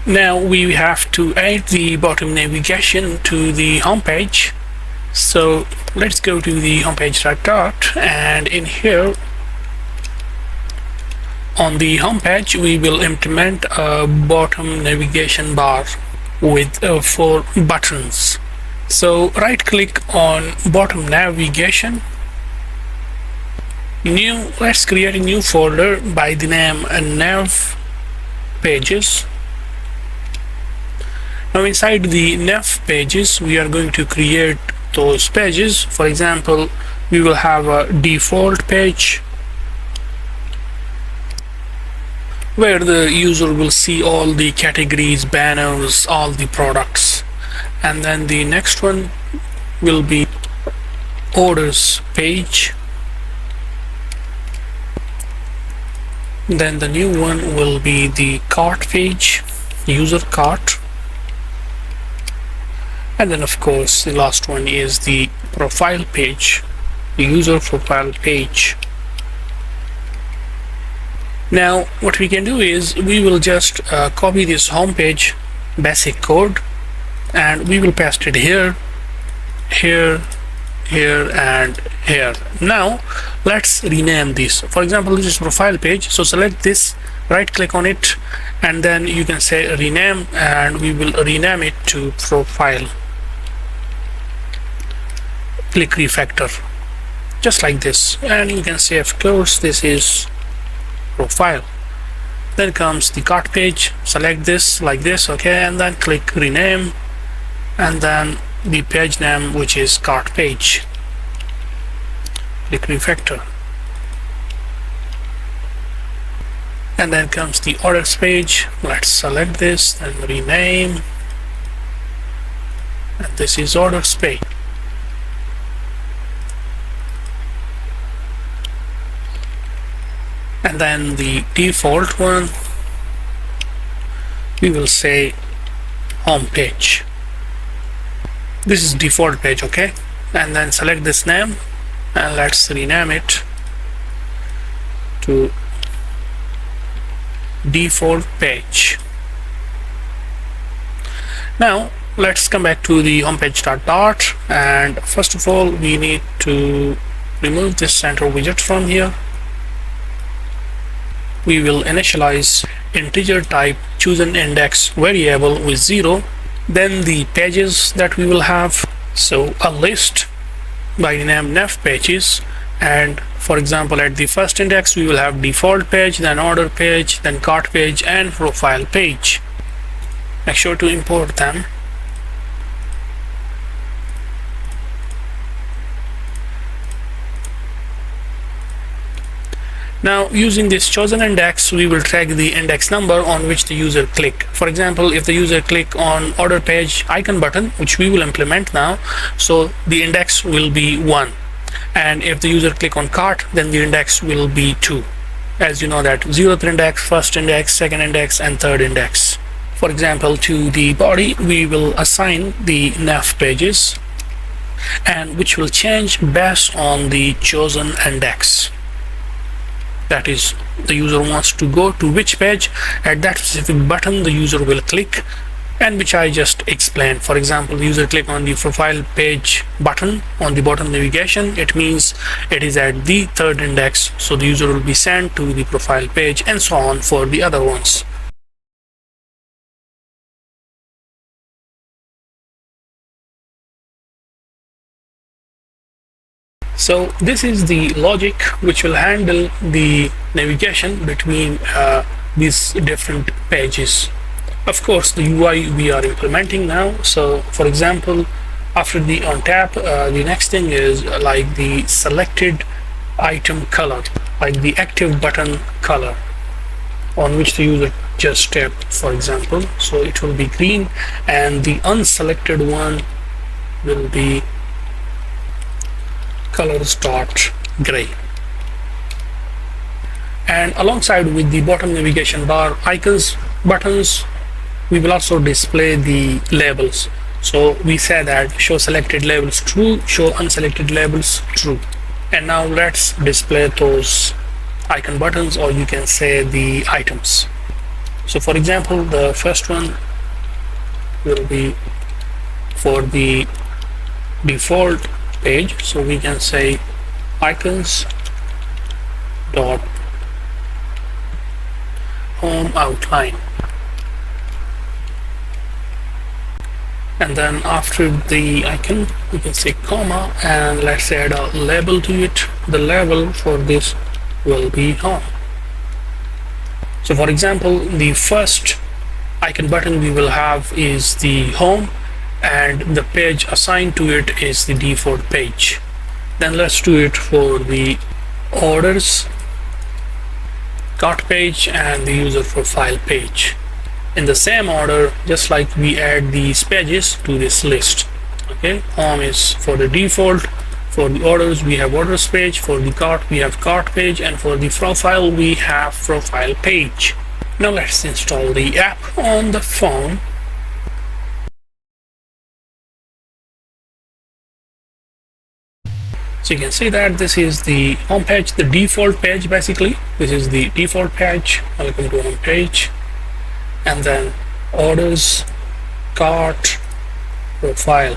Now we have to add the bottom navigation to the home page. So let's go to the homepage dot, and in here on the home page we will implement a bottom navigation bar with 4 buttons. So right click on bottom navigation, new, let's create a new folder by the name nav pages. Now inside the nav pages we are going to create those pages. For example, we will have a default page where the user will see all the categories, banners, all the products, and then the next one will be orders page, then the new one will be the cart page, user cart, and then of course the last one is the profile page, the user profile page. Now what we can do is we will just copy this home page basic code and we will paste it here, here, here, and here. Now let's rename this. For example, this is profile page, so select this, right click on it, and then you can say rename, and we will rename it to profile. Click refactor, just like this, and you can say of course this is profile. Then comes the cart page, select this like this, okay, and then click rename, and then the page name, which is cart page. Click refactor, and then comes the orders page. Let's select this and rename, and this is orders page. And then the default one we will say home page. This is default page, okay, and then select this name and let's rename it to default page. Now let's come back to the homepage dot, and first of all we need to remove this center widget from here. We will initialize integer type chosen index variable with 0. Then the pages that we will have, so a list by the name nav pages, and for example at the first index we will have default page, then order page, then cart page, and profile page. Make sure to import them. Now using this chosen index we will track the index number on which the user click. For example, if the user click on order page icon button, which we will implement now, so the index will be 1, and if the user click on cart, then the index will be 2. As you know that 0th index, first index, second index, and third index. For example, to the body we will assign the nav pages, and which will change based on the chosen index. That is, the user wants to go to which page, at that specific button the user will click, and which I just explained. For example, the user click on the profile page button on the bottom navigation, it means it is at the third index, so the user will be sent to the profile page, and so on for the other ones. So this is the logic which will handle the navigation between these different pages. Of course, the UI we are implementing now. So for example, after the on tap, the next thing is like the selected item color, like the active button color on which the user just tapped, for example. So it will be green, and the unselected one will be colors dot gray. And alongside with the bottom navigation bar icons buttons, we will also display the labels. So we say that show selected labels true, show unselected labels true. And now let's display those icon buttons, or you can say the items. So for example, the first one will be for the default page, so we can say icons dot home outline, and then after the icon we can say comma, and let's add a label to it. The label for this will be home. So for example, the first icon button we will have is the home, and the page assigned to it is the default page. Then let's do it for the orders, cart page, and the user profile page in the same order, just like we add these pages to this list. Okay, home is for the default, for the orders we have orders page, for the cart we have cart page, and for the profile we have profile page. Now let's install the app on the phone. So you can see that this is the home page, the default page. Basically this is the default page. Welcome to home page, and then orders, cart, profile.